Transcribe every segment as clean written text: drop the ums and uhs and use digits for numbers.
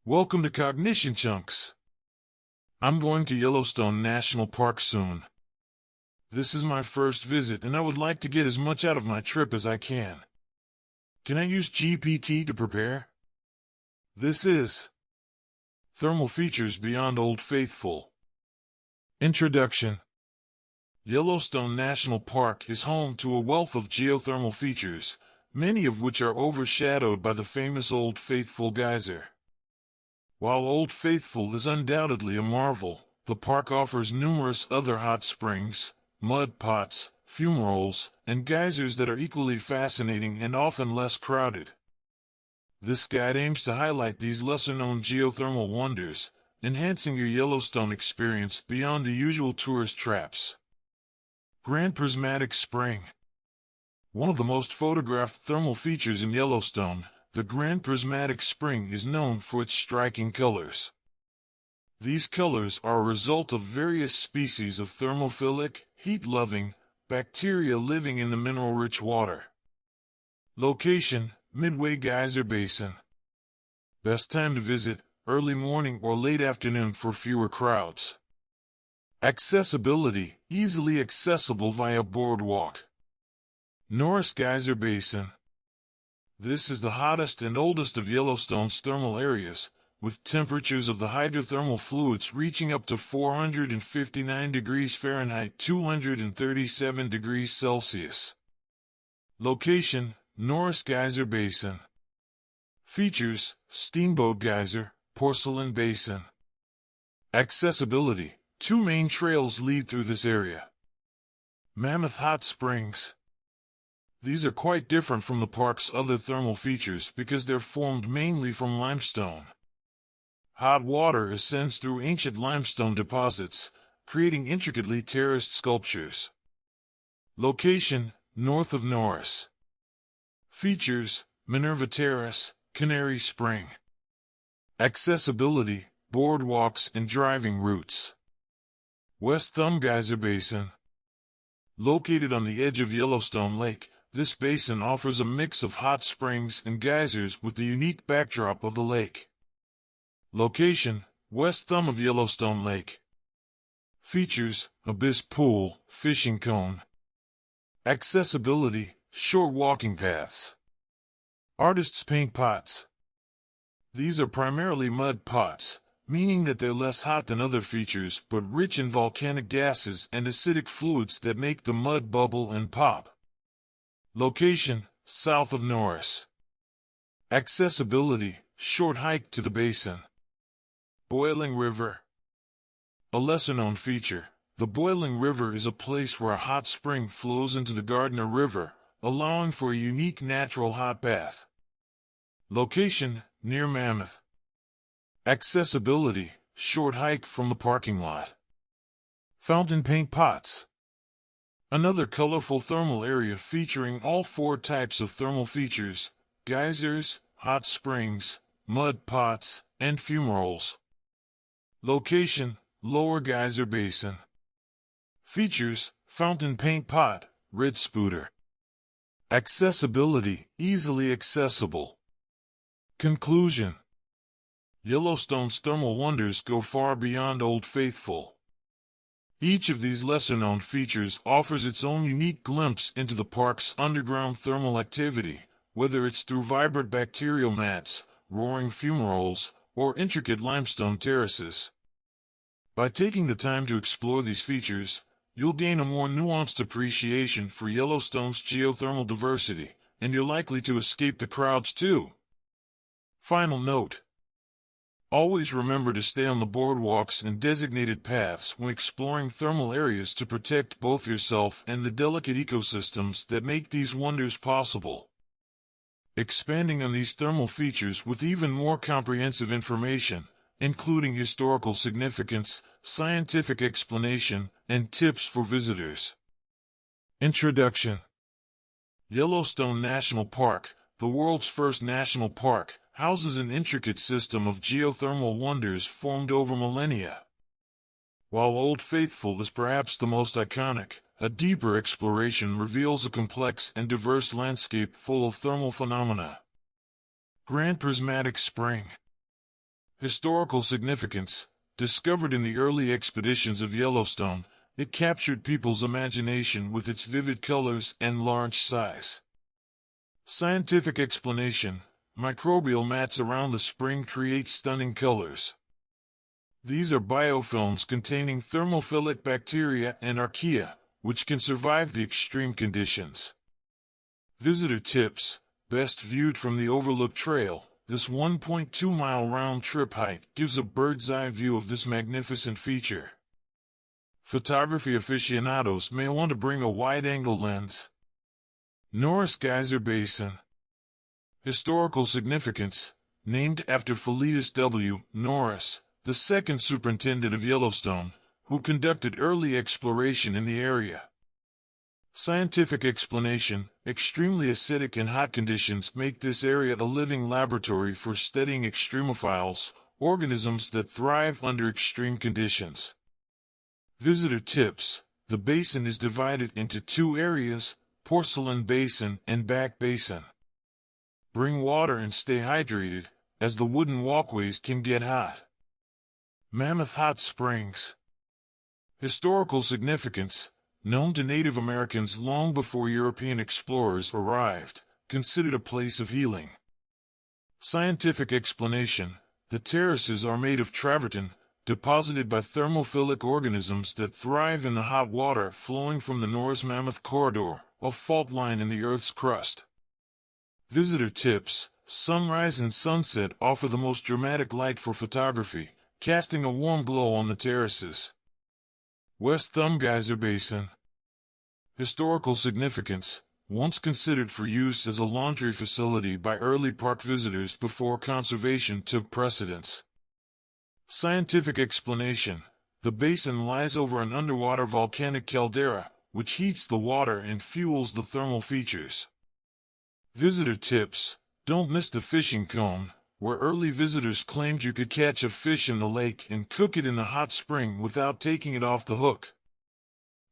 Welcome to CognitionChunks. I'm going to Yellowstone National Park soon. This is my first visit and I would like to get as much out of my trip as I can. Can I use GPT to prepare? This is Thermal Features Beyond Old Faithful. Introduction. Yellowstone National Park is home to a wealth of geothermal features, many of which are overshadowed by the famous Old Faithful geyser. While Old Faithful is undoubtedly a marvel, the park offers numerous other hot springs, mud pots, fumaroles, and geysers that are equally fascinating and often less crowded. This guide aims to highlight these lesser-known geothermal wonders, enhancing your Yellowstone experience beyond the usual tourist traps. Grand Prismatic Spring. One of the most photographed thermal features in Yellowstone, the Grand Prismatic Spring is known for its striking colors. These colors are a result of various species of thermophilic, heat-loving bacteria living in the mineral-rich water. Location: Midway Geyser Basin. Best time to visit: early morning or late afternoon for fewer crowds. Accessibility: easily accessible via boardwalk. Norris Geyser Basin. This is the hottest and oldest of Yellowstone's thermal areas, with temperatures of the hydrothermal fluids reaching up to 459 degrees Fahrenheit, 237 degrees Celsius. Location: Norris Geyser Basin. Features: Steamboat Geyser, Porcelain Basin. Accessibility: two main trails lead through this area. Mammoth Hot Springs. These are quite different from the park's other thermal features because they're formed mainly from limestone. Hot water ascends through ancient limestone deposits, creating intricately terraced sculptures. Location: north of Norris. Features: Minerva Terrace, Canary Spring. Accessibility: boardwalks and driving routes. West Thumb Geyser Basin. Located on the edge of Yellowstone Lake, this basin offers a mix of hot springs and geysers with the unique backdrop of the lake. Location: west thumb of Yellowstone Lake. Features: Abyss Pool, Fishing Cone. Accessibility: short walking paths. Artists Paint Pots. These are primarily mud pots, meaning that they're less hot than other features but rich in volcanic gases and acidic fluids that make the mud bubble and pop. Location: south of Norris. Accessibility: short hike to the basin. Boiling River. A lesser-known feature, the Boiling River is a place where a hot spring flows into the Gardner River, allowing for a unique natural hot bath. Location: near Mammoth. Accessibility: short hike from the parking lot. Fountain Paint Pots. Another colorful thermal area featuring all four types of thermal features: geysers, hot springs, mud pots, and fumaroles. Location: lower geyser basin. Features: fountain paint pot, red spooter. Accessibility: easily accessible. Conclusion. Yellowstone's thermal wonders go far beyond Old Faithful. Each of these lesser-known features offers its own unique glimpse into the park's underground thermal activity, whether it's through vibrant bacterial mats, roaring fumaroles, or intricate limestone terraces. By taking the time to explore these features, you'll gain a more nuanced appreciation for Yellowstone's geothermal diversity, and you're likely to escape the crowds too. Final note. Always remember to stay on the boardwalks and designated paths when exploring thermal areas to protect both yourself and the delicate ecosystems that make these wonders possible. Expanding on these thermal features with even more comprehensive information, including historical significance, scientific explanation, and tips for visitors. Introduction. Yellowstone National Park, the world's first national park, houses an intricate system of geothermal wonders formed over millennia. While Old Faithful is perhaps the most iconic, a deeper exploration reveals a complex and diverse landscape full of thermal phenomena. Grand Prismatic Spring. Historical significance. Discovered in the early expeditions of Yellowstone, it captured people's imagination with its vivid colors and large size. Scientific explanation. Microbial mats around the spring create stunning colors. These are biofilms containing thermophilic bacteria and archaea, which can survive the extreme conditions. Visitor tips. Best viewed from the Overlook Trail. This 1.2-mile round-trip hike gives a bird's-eye view of this magnificent feature. Photography aficionados may want to bring a wide-angle lens. Norris Geyser Basin. Historical significance. Named after Philetus W. Norris, the second superintendent of Yellowstone, who conducted early exploration in the area. Scientific explanation. Extremely acidic and hot conditions make this area a living laboratory for studying extremophiles, organisms that thrive under extreme conditions. Visitor tips. The basin is divided into two areas, Porcelain Basin and Back Basin. Bring water and stay hydrated, as the wooden walkways can get hot. Mammoth Hot Springs. Historical significance. Known to Native Americans long before European explorers arrived, considered a place of healing. Scientific explanation. The terraces are made of travertine, deposited by thermophilic organisms that thrive in the hot water flowing from the Norris Mammoth Corridor, a fault line in the Earth's crust. Visitor tips. Sunrise and sunset offer the most dramatic light for photography, casting a warm glow on the terraces. West Thumb Geyser Basin. Historical significance. Once considered for use as a laundry facility by early park visitors before conservation took precedence. Scientific explanation. The basin lies over an underwater volcanic caldera, which heats the water and fuels the thermal features. Visitor tips. Don't miss the fishing cone, where early visitors claimed you could catch a fish in the lake and cook it in the hot spring without taking it off the hook.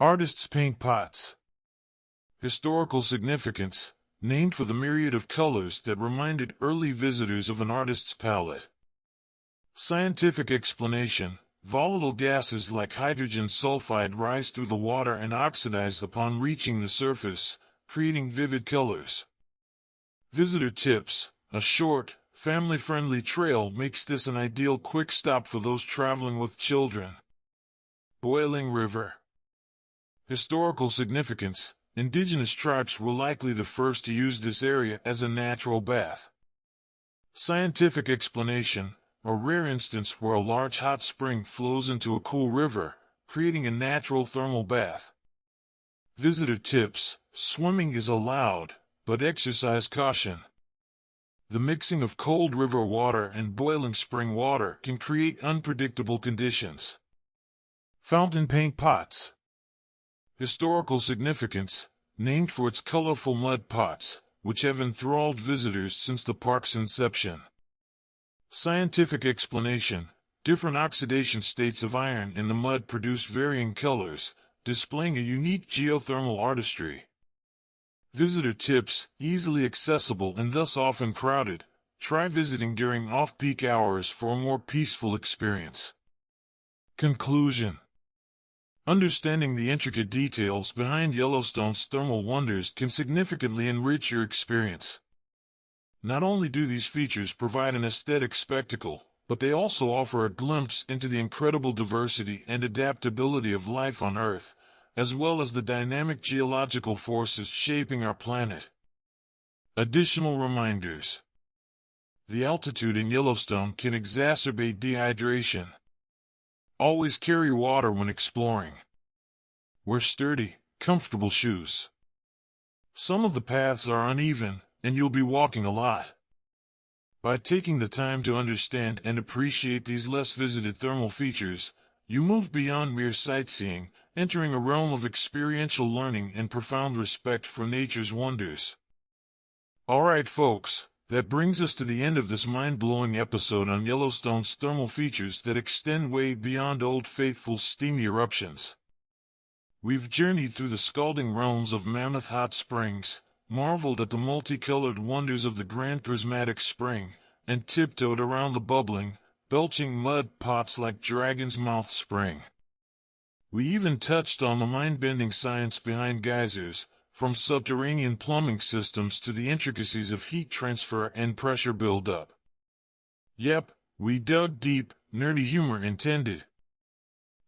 Artists paint pots. Historical significance. Named for the myriad of colors that reminded early visitors of an artist's palette. Scientific explanation. Volatile gases like hydrogen sulfide rise through the water and oxidize upon reaching the surface, creating vivid colors. Visitor tips. A short, family-friendly trail makes this an ideal quick stop for those traveling with children. Boiling River. Historical significance. Indigenous tribes were likely the first to use this area as a natural bath. Scientific explanation. A rare instance where a large hot spring flows into a cool river, creating a natural thermal bath. Visitor tips. Swimming is allowed, but exercise caution. The mixing of cold river water and boiling spring water can create unpredictable conditions. Fountain paint pots. Historical significance. Named for its colorful mud pots, which have enthralled visitors since the park's inception. Scientific explanation. Different oxidation states of iron in the mud produce varying colors, displaying a unique geothermal artistry. Visitor tips. Easily accessible and thus often crowded. Try visiting during off-peak hours for a more peaceful experience. Conclusion. Understanding the intricate details behind Yellowstone's thermal wonders can significantly enrich your experience. Not only do these features provide an aesthetic spectacle, but they also offer a glimpse into the incredible diversity and adaptability of life on Earth, as well as the dynamic geological forces shaping our planet. Additional reminders. The altitude in Yellowstone can exacerbate dehydration. Always carry water when exploring. Wear sturdy, comfortable shoes. Some of the paths are uneven, and you'll be walking a lot. By taking the time to understand and appreciate these less visited thermal features, you move beyond mere sightseeing, entering a realm of experiential learning and profound respect for nature's wonders. Alright folks, that brings us to the end of this mind-blowing episode on Yellowstone's thermal features that extend way beyond Old Faithful's steamy eruptions. We've journeyed through the scalding realms of Mammoth Hot Springs, marveled at the multicolored wonders of the Grand Prismatic Spring, and tiptoed around the bubbling, belching mud pots like Dragon's Mouth Spring. We even touched on the mind-bending science behind geysers, from subterranean plumbing systems to the intricacies of heat transfer and pressure buildup. Yep, we dug deep, nerdy humor intended.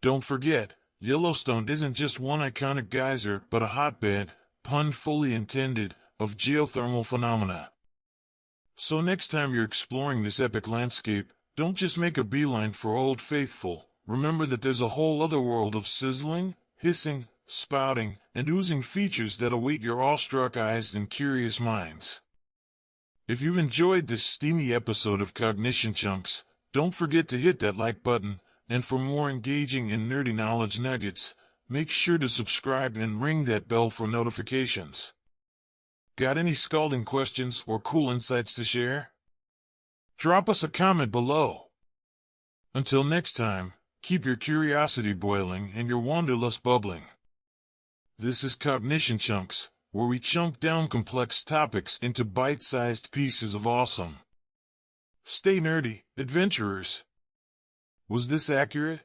Don't forget, Yellowstone isn't just one iconic geyser but a hotbed, pun fully intended, of geothermal phenomena. So next time you're exploring this epic landscape, don't just make a beeline for Old Faithful. Remember that there's a whole other world of sizzling, hissing, spouting, and oozing features that await your awestruck eyes and curious minds. If you've enjoyed this steamy episode of Cognition Chunks, don't forget to hit that like button, and for more engaging and nerdy knowledge nuggets, make sure to subscribe and ring that bell for notifications. Got any scalding questions or cool insights to share? Drop us a comment below. Until next time, keep your curiosity boiling and your wanderlust bubbling. This is Cognition Chunks, where we chunk down complex topics into bite-sized pieces of awesome. Stay nerdy, adventurers. Was this accurate?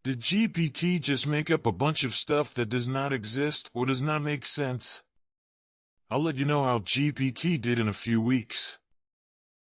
Did GPT just make up a bunch of stuff that does not exist or does not make sense? I'll let you know how GPT did in a few weeks.